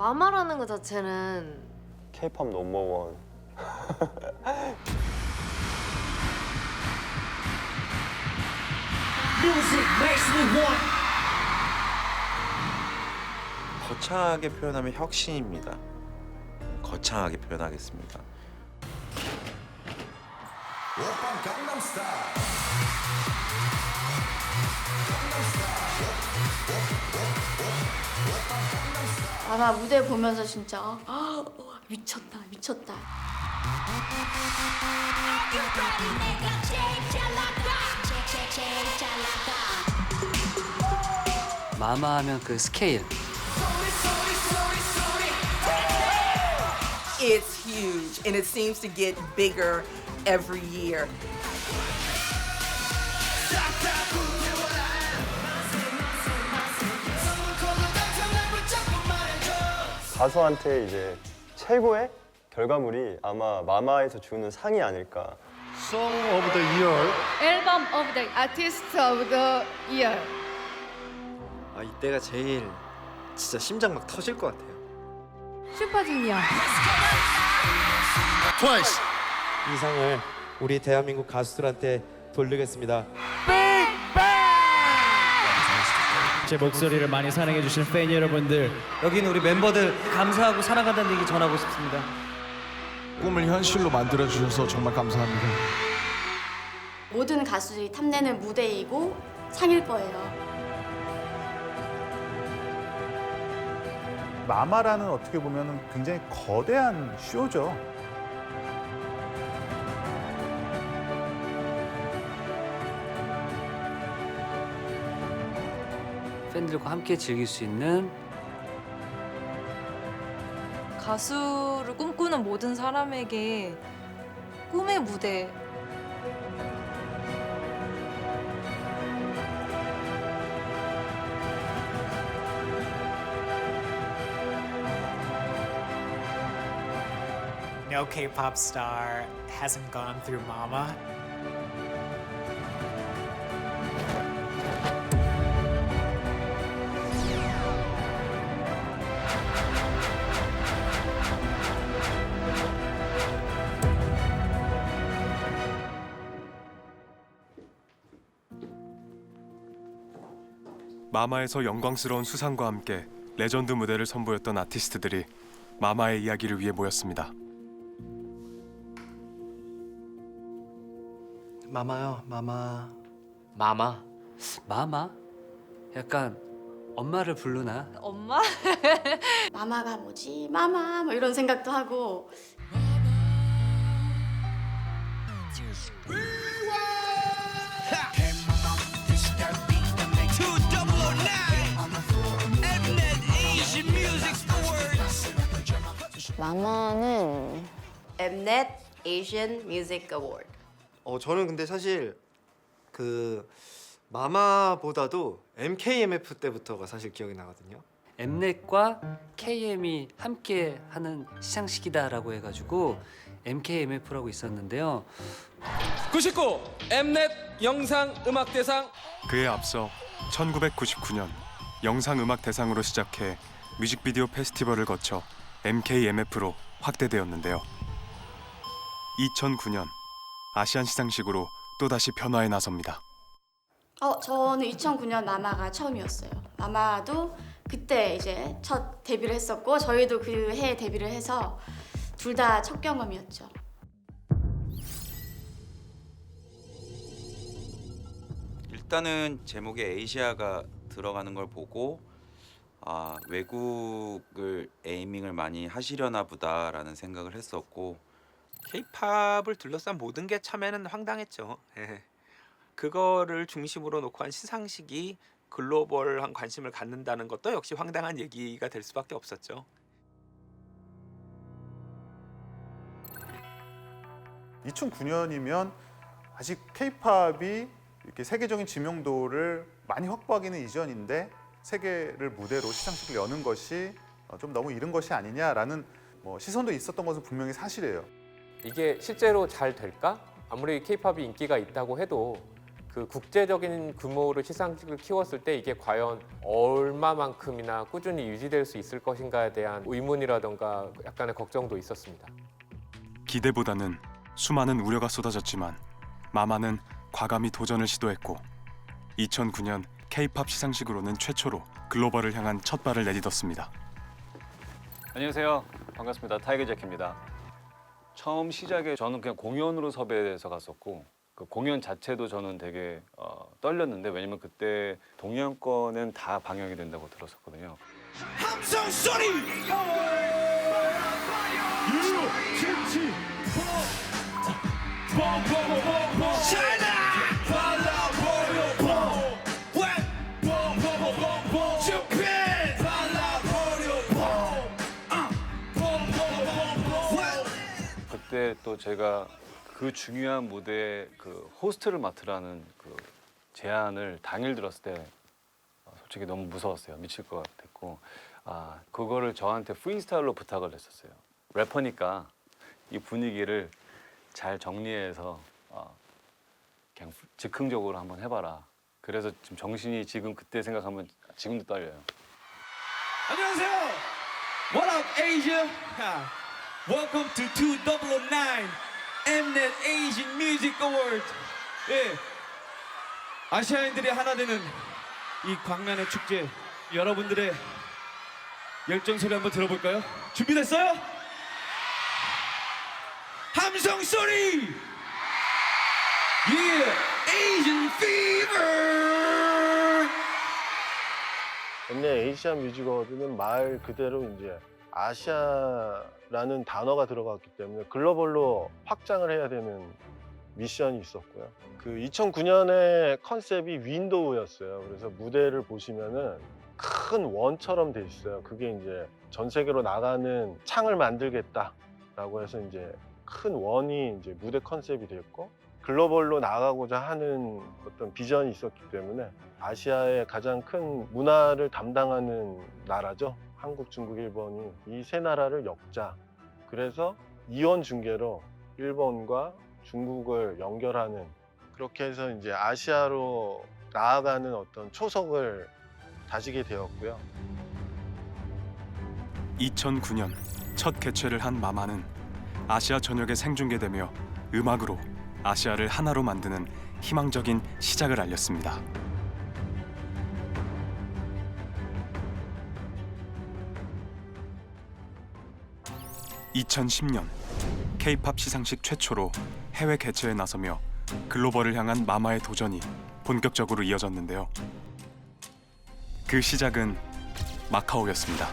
마마라는 것 자체는 K-팝 넘버원. 거창하게 표현하면 혁신입니다. 거창하게 표현하겠습니다. 아마 무대 보면서 진짜 미쳤다 미쳤다. 마마 하면 그 스케일. It's huge, and it seems to get bigger every year. 가수한테 이제 최고의 결과물이 아마 마마에서 주는 상이 아닐까. Song of the Year. 앨범 오브 더 아티스트 오브 더 이어. 아, 이때가 제일 진짜 심장 막 터질 것 같아요. 슈퍼주니어. Twice. 이 상을 우리 대한민국 가수들한테 돌리겠습니다. 제 목소리를 많이 사랑해 주신 팬 여러분들, 여기는 우리 멤버들 감사하고 사랑한다는 얘기 전하고 싶습니다. 꿈을 현실로 만들어 주셔서 정말 감사합니다. 모든 가수들이 탐내는 무대이고 상일 거예요. 마마라는 어떻게 보면 굉장히 거대한 쇼죠. 팬들과 함께 즐길 수 있는 가수를 꿈꾸는 모든 사람에게 꿈의 무대. No K-pop star hasn't gone through Mama. 마마에서 영광스러운 수상과 함께 레전드 무대를 선보였던 아티스트들이 마마의 이야기를 위해 모였습니다. 마마요, 마마. 마마. 마마? 약간 엄마를 부르나? 엄마? 마마가 뭐지? 마마 뭐 이런 생각도 하고. 마마는 Mnet Asian Music Award. 저는 근데 사실 그 마마보다도 MKMF 때부터가 사실 기억이 나거든요. 엠넷과 KM이 함께 하는 시상식이다라고 해가지고 MKMF라고 있었는데요. 99 엠넷 영상 음악 대상. 그에 앞서 1999년 영상음악대상으로 시작해 뮤직비디오 페스티벌을 거쳐 MKMF로 확대되었는데요. 2009년 아시안 시상식으로 또다시 변화에 나섭니다. 저는 2009년 마마가 처음이었어요. 마마도 그때 이제 첫 데뷔를 했었고 저희도 그 해에 데뷔를 해서 둘 다 첫 경험이었죠. 일단은 제목에 에이시아가 들어가는 걸 보고 외국을 에이밍을 많이 하시려나 보다라는 생각을 했었고, K-팝을 둘러싼 모든 게 처음에는 황당했죠. 그거를 중심으로 놓고 한 시상식이 글로벌한 관심을 갖는다는 것도 역시 황당한 얘기가 될 수밖에 없었죠. 2009년이면 아직 K-팝이 이렇게 세계적인 지명도를 많이 확보하기는 이전인데 세계를 무대로 시상식을 여는 것이 좀 너무 이른 것이 아니냐라는 시선도 있었던 것은 분명히 사실이에요. 이게 실제로 잘 될까? 아무리 K-팝이 인기가 있다고 해도 그 국제적인 규모로 시상식을 키웠을 때 이게 과연 얼마만큼이나 꾸준히 유지될 수 있을 것인가에 대한 의문이라던가 약간의 걱정도 있었습니다. 기대보다는 수많은 우려가 쏟아졌지만 마마는 과감히 도전을 시도했고 2009년 K-팝 시상식으로는 최초로 글로벌을 향한 첫 발을 내딛었습니다. 안녕하세요. 반갑습니다. 타이거 잭입니다. 처음 시작에 저는 그냥 공연으로 섭외해서 갔었고 그 공연 자체도 저는 되게 떨렸는데 왜냐면 그때 동양권은 다 방영이 된다고 들었었거든요. 함성 소리! 그때 또 제가 그 중요한 무대에 그 호스트를 맡으라는 그 제안을 당일 들었을 때 솔직히 너무 무서웠어요. 미칠 것 같았고 그거를 저한테 프리스타일로 부탁을 했었어요. 래퍼니까 이 분위기를 잘 정리해서 그냥 즉흥적으로 한번 해봐라. 그래서 지금 정신이 지금 그때 생각하면 지금도 떨려요. 안녕하세요. What up, Asia? Welcome to 2009 Mnet Asian Music Award. 예, 아시아인들이 하나 되는 이 광란의 축제, 여러분들의 열정 소리 한번 들어볼까요? 준비됐어요? 함성 소리! Yeah, Asian Fever! 엠넷 에이시안 뮤직 어워드는 말 그대로 이제 아시아라는 단어가 들어갔기 때문에 글로벌로 확장을 해야 되는 미션이 있었고요. 그 2009년에 컨셉이 윈도우였어요. 그래서 무대를 보시면은 큰 원처럼 돼 있어요. 그게 이제 전 세계로 나가는 창을 만들겠다라고 해서 이제 큰 원이 이제 무대 컨셉이 됐고 글로벌로 나가고자 하는 어떤 비전이 있었기 때문에 아시아의 가장 큰 문화를 담당하는 나라죠. 한국, 중국, 일본이 이 세 나라를 엮자. 그래서 이원 중계로 일본과 중국을 연결하는 그렇게 해서 이제 아시아로 나아가는 어떤 초석을 다지게 되었고요. 2009년 첫 개최를 한 마마는 아시아 전역에 생중계되며 음악으로 아시아를 하나로 만드는 희망적인 시작을 알렸습니다. 2010년 K-팝 시상식 최초로 해외 개최에 나서며 글로벌을 향한 마마의 도전이 본격적으로 이어졌는데요. 그 시작은 마카오였습니다.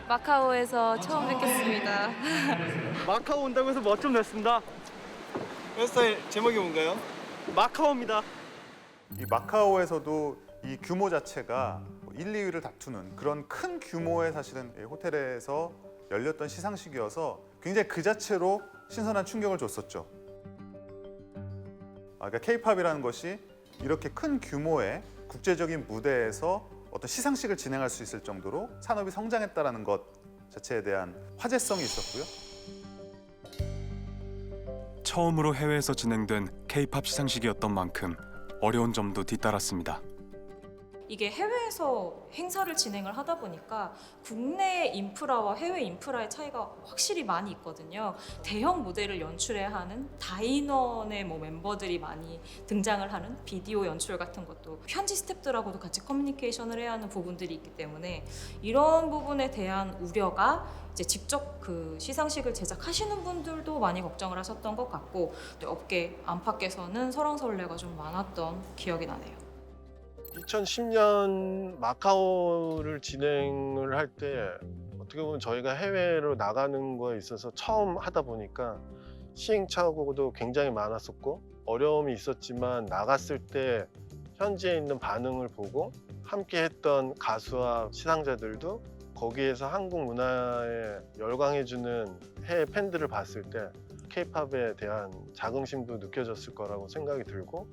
마카오에서 처음 뵙겠습니다. 마카오 온다고 해서 멋 좀 냈습니다. 헤어스타일 제목이 뭔가요? 마카오입니다. 이 마카오에서도 이 규모 자체가 1, 2위를 다투는 그런 큰 규모의 사실은 호텔에서 열렸던 시상식이어서 굉장히 그 자체로 신선한 충격을 줬었죠. 그러니까 K-팝이라는 것이 이렇게 큰 규모의 국제적인 무대에서 어떤 시상식을 진행할 수 있을 정도로 산업이 성장했다는 것 자체에 대한 화제성이 있었고요. 처음으로 해외에서 진행된 K-팝 시상식이었던 만큼 어려운 점도 뒤따랐습니다. 이게 해외에서 행사를 진행을 하다 보니까 국내 인프라와 해외 인프라의 차이가 확실히 많이 있거든요. 대형 무대를 연출해야 하는 다인원의 멤버들이 많이 등장을 하는 비디오 연출 같은 것도 현지 스태프들하고도 같이 커뮤니케이션을 해야 하는 부분들이 있기 때문에 이런 부분에 대한 우려가 이제 직접 그 시상식을 제작하시는 분들도 많이 걱정을 하셨던 것 같고 또 업계 안팎에서는 설왕설래가 좀 많았던 기억이 나네요. 2010년 마카오를 진행을 할 때 어떻게 보면 저희가 해외로 나가는 거에 있어서 처음 하다 보니까 시행착오도 굉장히 많았었고 어려움이 있었지만 나갔을 때 현지에 있는 반응을 보고 함께 했던 가수와 시상자들도 거기에서 한국 문화에 열광해주는 해외 팬들을 봤을 때 K-팝에 대한 자긍심도 느껴졌을 거라고 생각이 들고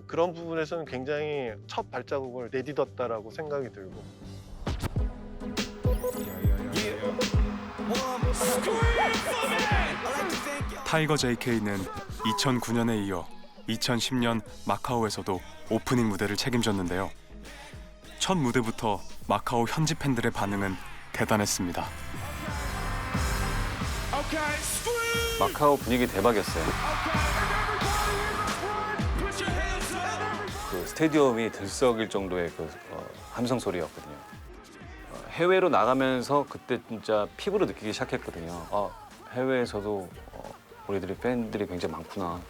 그런 부분에서는 굉장히 첫 발자국을 내딛었다라고 생각이 들고 타이거 JK는 2009년에 이어 2010년 마카오에서도 오프닝 무대를 책임졌는데요. 첫 무대부터 마카오 현지 팬들의 반응은 대단했습니다. 마카오 분위기 대박이었어요. 그 스테디움이 들썩일 정도의 그 함성 소리였거든요. 해외로 나가면서 그때 진짜 피부로 느끼기 시작했거든요. 해외에서도 우리들이 팬들이 굉장히 많구나.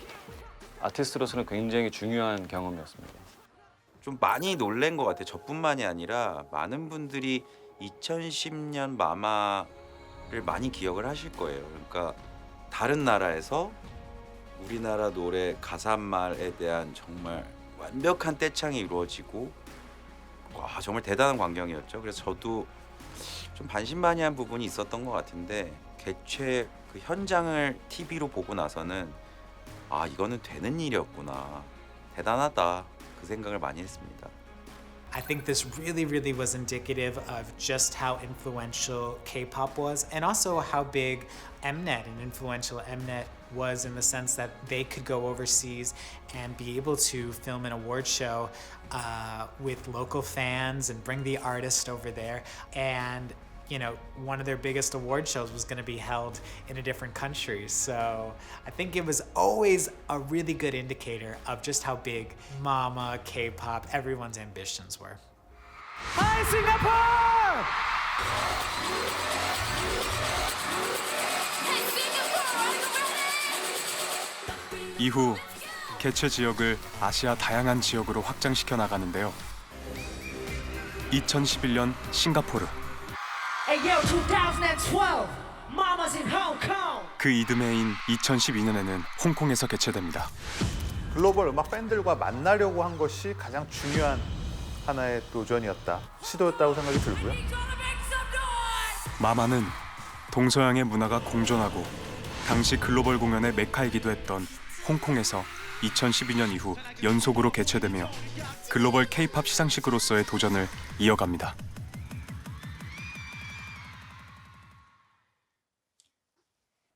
아티스트로서는 굉장히 중요한 경험이었습니다. 좀 많이 놀란 것 같아요. 저뿐만이 아니라 많은 분들이 2010년 마마를 많이 기억을 하실 거예요. 그러니까 다른 나라에서 우리나라 노래 가사말에 대한 정말 완벽한 떼창이 이루어지고 와, 정말 대단한 광경이었죠. 그래서 저도 좀 반신반의한 부분이 있었던 것 같은데 개최 그 현장을 TV로 보고 나서는 아 이거는 되는 일이었구나, 대단하다 그 생각을 많이 했습니다. I think this really was indicative of just how influential K-pop was, and also how big Mnet and influential Mnet was in the sense that they could go overseas and be able to film an award show with local fans and bring the artist over there. And you know, one of their biggest award shows was going to be held in a different country. So I think it was always a really good indicator of just how big Mama, K-pop, everyone's ambitions were. Hi, Singapore! 이후 개최 지역을 아시아 다양한 지역으로 확장시켜 나가는데요. 2011년 싱가포르. 그 이듬해인 2012년에는 홍콩에서 개최됩니다. 글로벌 음악 팬들과 만나려고 한 것이 가장 중요한 하나의 도전이었다, 시도였다고 생각이 들고요. 마마는 동서양의 문화가 공존하고 당시 글로벌 공연의 메카이기도 했던 홍콩에서 2012년 이후 연속으로 개최되며 글로벌 K-팝 시상식으로서의 도전을 이어갑니다.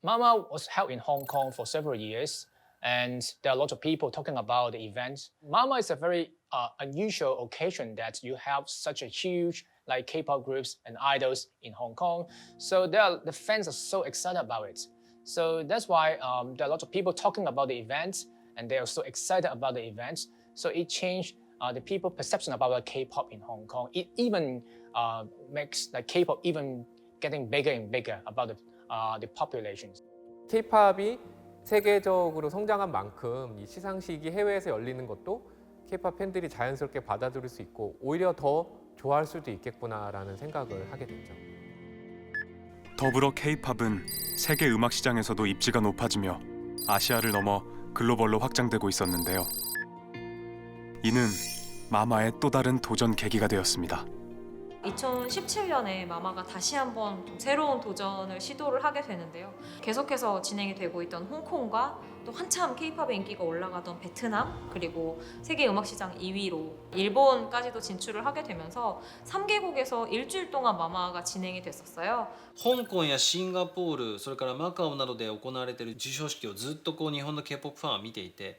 Mama was held in Hong Kong for several years, and there are lots of people talking about the event. Mama is a very unusual occasion that you have such a huge like K-pop groups and idols in Hong Kong. So the fans are so excited about it. So that's why there are lots of people talking about the event, and they are so excited about the event. So it changed the people's perception about K-pop in Hong Kong. It even makes like K-pop even getting bigger and bigger about the populations. K-팝이 세계적으로 성장한 만큼 이 시상식이 해외에서 열리는 것도 K-팝 팬들이 자연스럽게 받아들일 수 있고 오히려 더 좋아할 수도 있겠구나라는 생각을 하게 됐죠. 더불어 K-팝은 세계 음악 시장에서도 입지가 높아지며 아시아를 넘어 글로벌로 확장되고 있었는데요. 이는 마마의 또 다른 도전 계기가 되었습니다. 2017년에 마마가 다시 한번 좀 새로운 도전을 시도를 하게 되는데요. 계속해서 진행이 되고 있던 홍콩과 또 한참 K-팝의 인기가 올라가던 베트남, 그리고 세계 음악 시장 2위로 일본까지도 진출을 하게 되면서 3개국에서 일주일 동안 마마가 진행이 됐었어요. 香港やシンガポール、それからマカオなどで行われている授賞式をずっと日本の K-POP ファンは見ていて、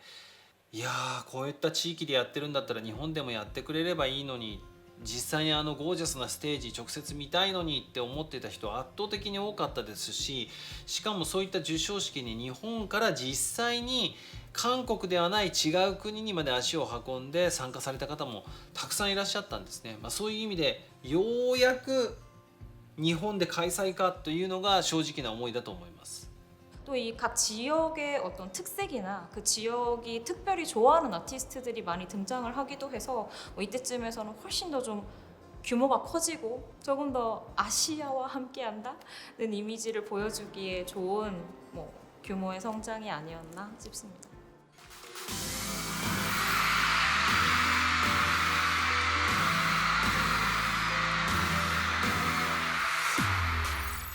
いやーこういった地域でやってるんだったら日本でもやってくれればいいのに、実際にゴージャスなステージ直接見たいのにって思っていた人は圧倒的に多かったですし、しかもそういった授賞式に日本から実際に韓国ではない違う国にまで足を運んで参加された方もたくさんいらっしゃったんですね。そういう意味でようやく日本で開催かというのが正直な思いだと思います。 또 이 각 지역의 어떤 특색이나 그 지역이 특별히 좋아하는 아티스트들이 많이 등장을 하기도 해서 이때쯤에서는 훨씬 더 좀 규모가 커지고 조금 더 아시아와 함께한다는 이미지를 보여주기에 좋은 규모의 성장이 아니었나 싶습니다.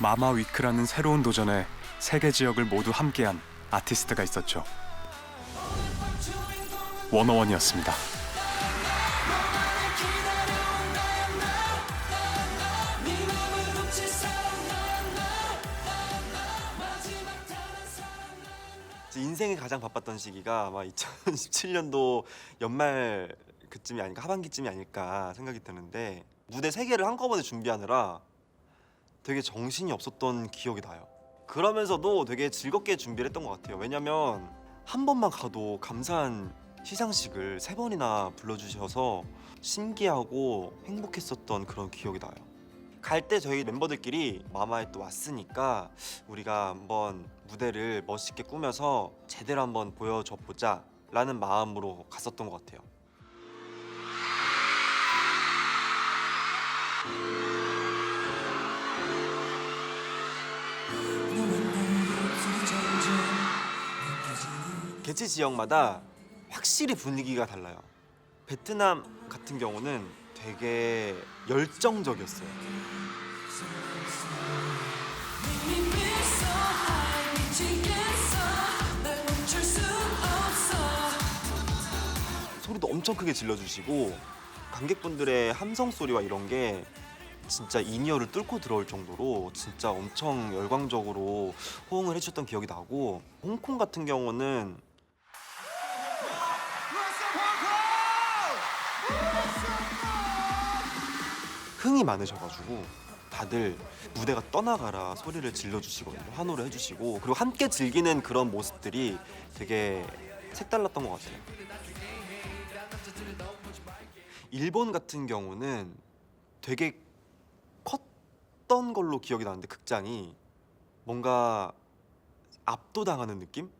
마마 위크라는 새로운 도전에 세계 지역을 모두 함께한 아티스트가 있었죠. 워너원이었습니다. 인생이 가장 바빴던 시기가 아마 2017년도 연말 그쯤이 아닐까, 하반기쯤이 아닐까 생각이 드는데 무대 3개를 한꺼번에 준비하느라 되게 정신이 없었던 기억이 나요. 그러면서도 되게 즐겁게 준비를 했던 것 같아요. 왜냐면 한 번만 가도 감사한 시상식을 3번이나 불러주셔서 신기하고 행복했었던 그런 기억이 나요. 갈 때 저희 멤버들끼리 마마에 또 왔으니까 우리가 한번 무대를 멋있게 꾸며서 제대로 한번 보여줘 보자 라는 마음으로 갔었던 것 같아요. 개최 지역마다 확실히 분위기가 달라요. 베트남 같은 경우는 되게 열정적이었어요. 소리도 엄청 크게 질러주시고 관객분들의 함성 소리와 이런 게 진짜 인이어를 뚫고 들어올 정도로 진짜 엄청 열광적으로 호응을 해주셨던 기억이 나고, 홍콩 같은 경우는 흥이 많으셔가지고 다들 무대가 떠나가라 소리를 질러주시거든요. 환호를 해주시고, 그리고 함께 즐기는 그런 모습들이 되게 색달랐던 것 같아요. 일본 같은 경우는 되게 컸던 걸로 기억이 나는데 극장이 뭔가 압도당하는 느낌?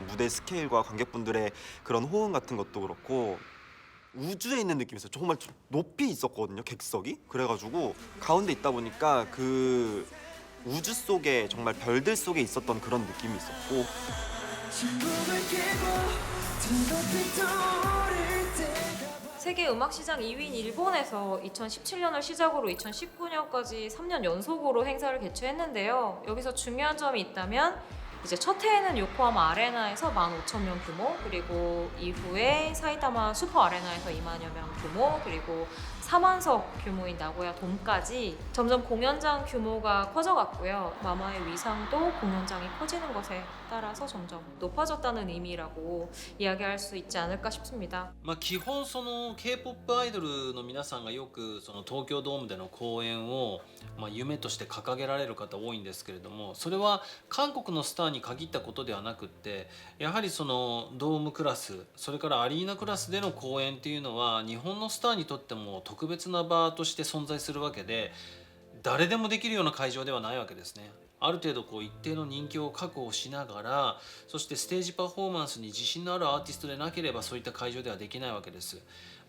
무대 스케일과 관객분들의 그런 호응 같은 것도 그렇고 우주에 있는 느낌이었어요. 정말 높이 있었거든요, 객석이. 그래가지고 가운데 있다 보니까 그 우주 속에 정말 별들 속에 있었던 그런 느낌이 있었고, 세계 음악 시장 2위인 일본에서 2017년을 시작으로 2019년까지 3년 연속으로 행사를 개최했는데요. 여기서 중요한 점이 있다면 이제 첫 해에는 요코하마 아레나에서 15,000명 규모, 그리고 이후에 사이타마 슈퍼 아레나에서 20,000여 명 규모, 그리고 4만석 규모인 나고야 돔까지 점점 공연장 규모가 커져갔고요. 마마의 위상도 공연장이 커지는 것에 따라서 점점 높아졌다는 의미라고 이야기할 수 있지 않을까 싶습니다. 基本その K-POP アイドルの皆さんがよくその東京ドームでの公演を夢として掲げられる方多いんですけれども、それは韓国のスターに限ったことではなくって、やはりそのドームクラス、それからアリーナクラスでの公演っていうのは日本のスターにとっても特別な場として存在するわけで、誰でもできるような会場ではないわけですね。ある程度一定の人気を確保しながら、そしてステージパフォーマンスに自信のあるアーティストでなければそういった会場ではできないわけです。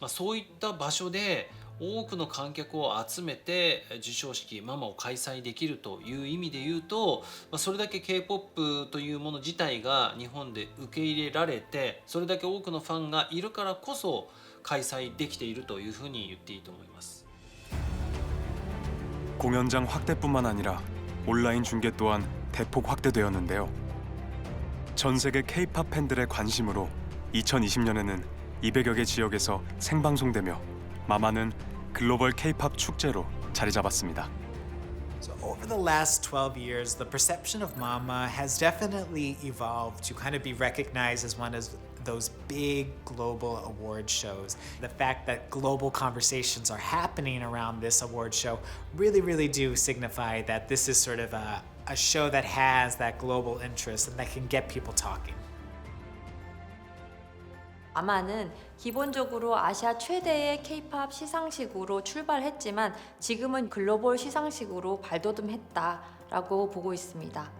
そういった場所で多くの観客を集めて授賞式ママを開催できるという意味で言うと、それだけ K-POP というもの自体が日本で受け入れられて、それだけ多くのファンがいるからこそ開催できているというふうに言っていいと思います。 공연장 확대뿐만 아니라 온라인 중계 또한 대폭 확대되었는데요. 전 세계 K-팝 팬들의 관심으로 2020년에는 200여 개 지역에서 생방송되며 마마는 글로벌 K-팝 축제로 자리 잡았습니다. So over the last 12 years, the perception of Mama has definitely evolved to kind of be recognized as one of those big global award shows. The fact that global conversations are happening around this award show really do signify that this is sort of a show that has that global interest and that can get people talking. 마마는 기본적으로 아시아 최대의 K-팝 시상식으로 출발했지만 지금은 글로벌 시상식으로 발돋움했다라고 보고 있습니다.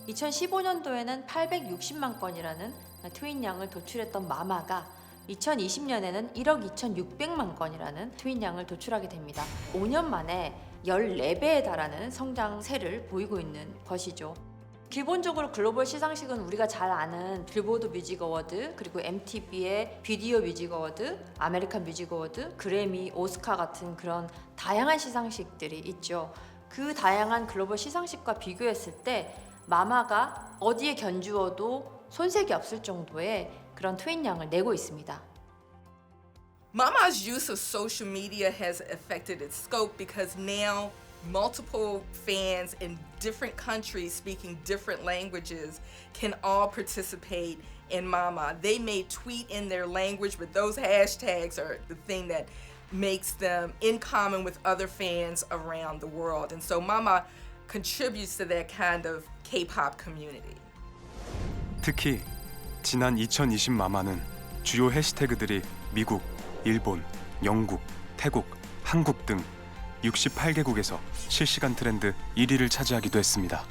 2015년도에는 860만 건이라는 트윗양을 도출했던 마마가 2020년에는 1억 2,600만 건이라는 트윗양을 도출하게 됩니다. 5년 만에 14배에 달하는 성장세를 보이고 있는 것이죠. 기본적으로 글로벌 시상식은 우리가 잘 아는 빌보드 뮤직 어워드, 그리고 MTV의 비디오 뮤직 어워드, 아메리칸 뮤직 어워드, 그래미, 오스카 같은 그런 다양한 시상식들이 있죠. 그 다양한 글로벌 시상식과 비교했을 때 마마가 어디에 견주어도 손색이 없을 정도의 그런 트윗양을 내고 있습니다. Mama's use of social media has affected its scope because now multiple fans in different countries speaking different languages can all participate in Mama. They may tweet in their language, but those hashtags are the thing that makes them in common with other fans around the world. And so Mama contributes to that kind of K-pop community. 특히 지난 2020 마마는 주요 해시태그들이 미국, 일본, 영국, 태국, 한국 등 68개국에서 실시간 트렌드 1위를 차지하기도 했습니다.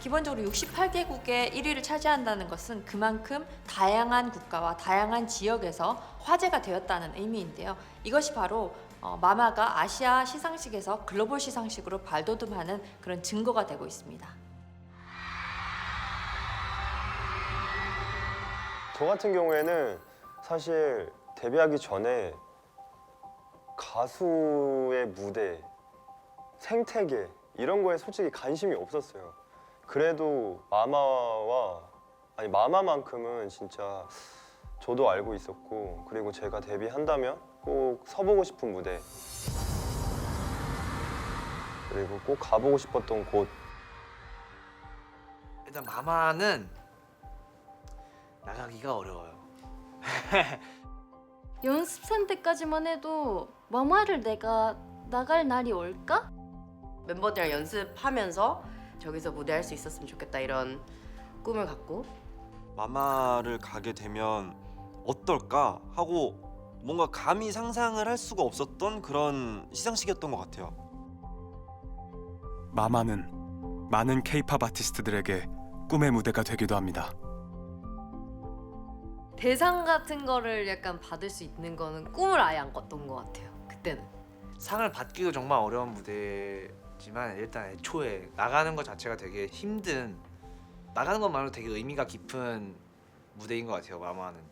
기본적으로 68개국의 1위를 차지한다는 것은 그만큼 다양한 국가와 다양한 지역에서 화제가 되었다는 의미인데요. 이것이 바로 마마가 아시아 시상식에서 글로벌 시상식으로 발돋움하는 그런 증거가 되고 있습니다. 저 같은 경우에는 사실 데뷔하기 전에 가수의 무대, 생태계 이런 거에 솔직히 관심이 없었어요. 그래도 마마만큼은 진짜 저도 알고 있었고, 그리고 제가 데뷔한다면 꼭 서보고 싶은 무대, 그리고 꼭 가보고 싶었던 곳. 일단 마마는 나가기가 어려워요. 연습생 때까지만 해도 마마를 내가 나갈 날이 올까? 멤버들이랑 연습하면서 저기서 무대할 수 있었으면 좋겠다 이런 꿈을 갖고 마마를 가게 되면 어떨까 하고 뭔가 감히 상상을 할 수가 없었던 그런 시상식이었던 것 같아요. 마마는 많은 K-팝 아티스트들에게 꿈의 무대가 되기도 합니다. 대상 같은 거를 약간 받을 수 있는 거는 꿈을 아예 안 꿨던 것 같아요. 그때는. 상을 받기도 정말 어려운 무대지만 일단 애초에 나가는 것 자체가 되게 힘든, 나가는 것만으로 되게 의미가 깊은 무대인 것 같아요, 마마는.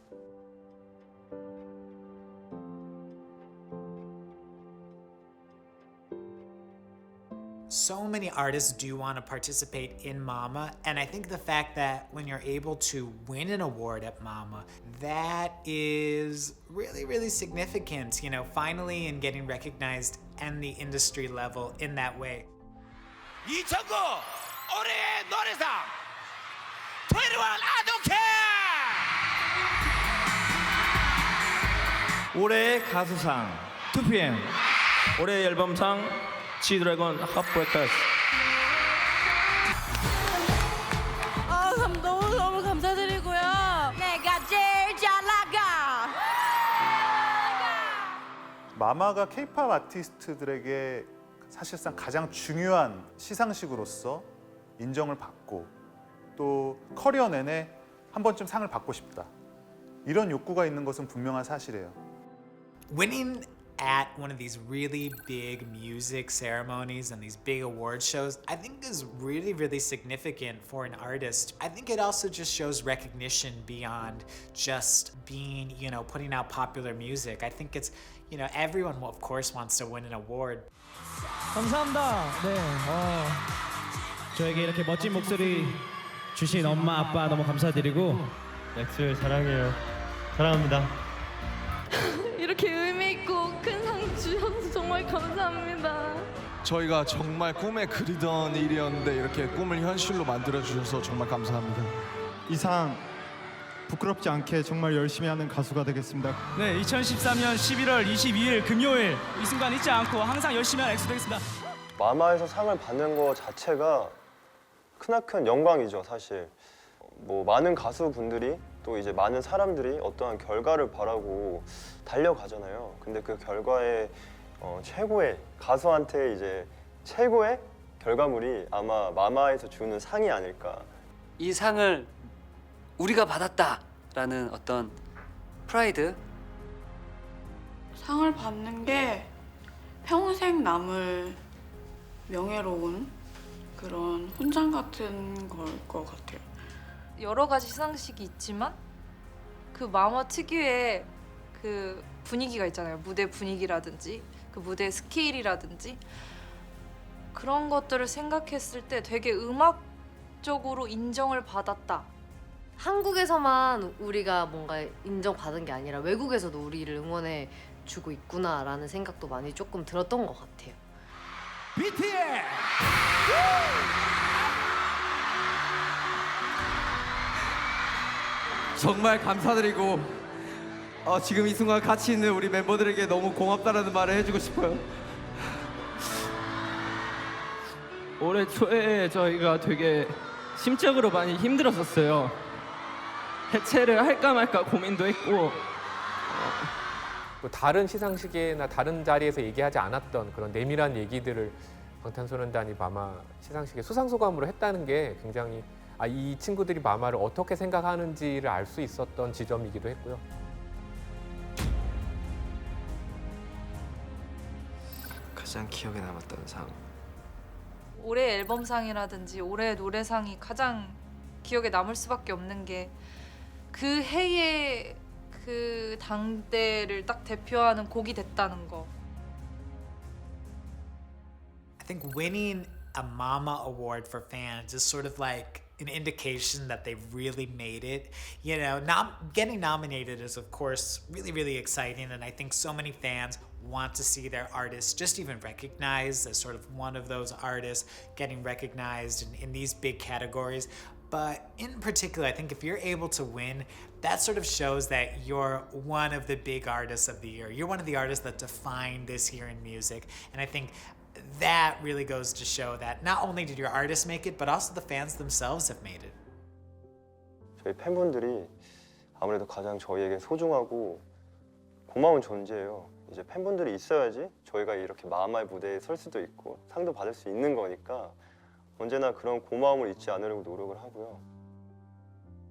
So many artists do want to participate in Mama, and I think the fact that when you're able to win an award at Mama, that is really, really significant, you know, finally in getting recognized and the industry level in that way. 2009 올해의 노래상 21 I don't care! 올해의 가수상 2PM, 올해의 앨범상 G-Dragon Heartbreakers. 너무 감사드리고요. 내가 제일 잘 나가. 마마가 K-팝 아티스트들에게 사실상 가장 중요한 시상식으로서 인정을 받고 또 커리어 내내 한 번쯤 상을 받고 싶다. 이런 욕구가 있는 것은 분명한 사실이에요. Winning at one of these really big music ceremonies and these big award shows, I think is really, really significant for an artist. I think it also just shows recognition beyond just being, you know, putting out popular music. I think it's, you know, everyone, of course, wants to win an award. 감사합니다. 네, 저에게 이렇게 멋진 목소리 주신 엄마, 아빠 너무 감사드리고 엑셀 사랑해요. 사랑합니다. 이렇게 의미 있고 큰 상 주셔서 정말 감사합니다. 저희가 정말 꿈에 그리던 일이었는데 이렇게 꿈을 현실로 만들어 주셔서 정말 감사합니다. 이상 부끄럽지 않게 정말 열심히 하는 가수가 되겠습니다. 네, 2013년 11월 22일 금요일 이 순간 잊지 않고 항상 열심히 할 엑소 되겠습니다. 마마에서 상을 받는 거 자체가 크나큰 영광이죠, 사실. 뭐 많은 가수분들이 또 이제 많은 사람들이 어떠한 결과를 바라고 달려가잖아요. 근데 그 결과에 최고의 가수한테 이제 최고의 결과물이 아마 마마에서 주는 상이 아닐까. 이 상을 우리가 받았다라는 어떤 프라이드. 상을 받는 게 평생 남을 명예로운 그런 훈장 같은 걸 것 같아요. 여러 가지 시상식이 있지만 그 마마 특유의 그 분위기가 있잖아요. 무대 분위기라든지 그 무대 스케일이라든지 그런 것들을 생각했을 때 되게 음악적으로 인정을 받았다. 한국에서만 우리가 뭔가 인정받은 게 아니라 외국에서도 우리를 응원해 주고 있구나라는 생각도 많이 조금 들었던 것 같아요. BTS! 정말 감사드리고 지금 이 순간 같이 있는 우리 멤버들에게 너무 고맙다라는 말을 해주고 싶어요. 올해 초에 저희가 되게 심적으로 많이 힘들었었어요. 해체를 할까 말까 고민도 했고 또 다른 시상식이나 다른 자리에서 얘기하지 않았던 그런 내밀한 얘기들을 방탄소년단이 마마 시상식에 수상소감으로 했다는 게 굉장히 이 친구들이 마마를 어떻게 생각하는지를 알 수 있었던 지점이기도 했고요. 가장 기억에 남았던 상. 올해 앨범상이라든지 올해 노래상이 가장 기억에 남을 수밖에 없는 게 그 해의 그 당대를 딱 대표하는 곡이 됐다는 거. I think winning a Mama Award for fans is sort of like an indication that they really made it. You know, getting nominated is of course really, really exciting, and I think so many fans want to see their artists just even recognized as sort of one of those artists getting recognized in these big categories. But in particular, I think if you're able to win, that sort of shows that you're one of the big artists of the year. You're one of the artists that define this year in music. And I think that really goes to show that not only did your artists make it, but also the fans themselves have made it. 저희 팬분들이 아무래도 가장 저희에게 소중하고 고마운 존재예요. 이제 팬분들이 있어야지 저희가 이렇게 마마의 무대에 설 수도 있고 상도 받을 수 있는 거니까 언제나 그런 고마움을 잊지 않으려고 노력을 하고요.